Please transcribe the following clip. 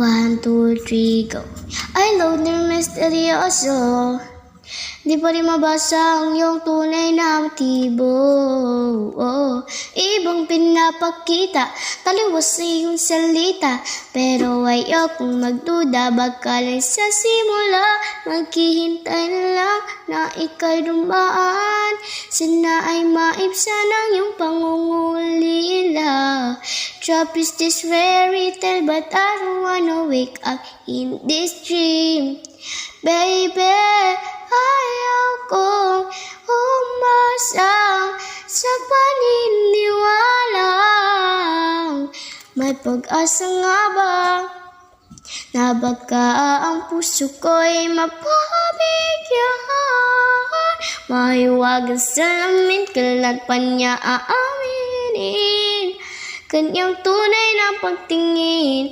1, 2, 3, go. Ay, loner misteryoso, di pa rin mabasa ang iyong tunay na motibo. Ibang pinapakita, taliwas sa iyong salita, pero ayokong magduda, baka lang sa simula, maghihintay na lang na ika'y dumaan. Sana ay maibsan ang iyong pangungulila. Trap is this fairy tale, but I don't wanna wake up in this dream. Baby, ayaw kong umasa sa paniniwalang may pag-asa nga ba na baka ang puso ko'y mapabigyan. Mahiwagan sa lamin, kailan pa niya aaminin kanyang tunay na pagtingin.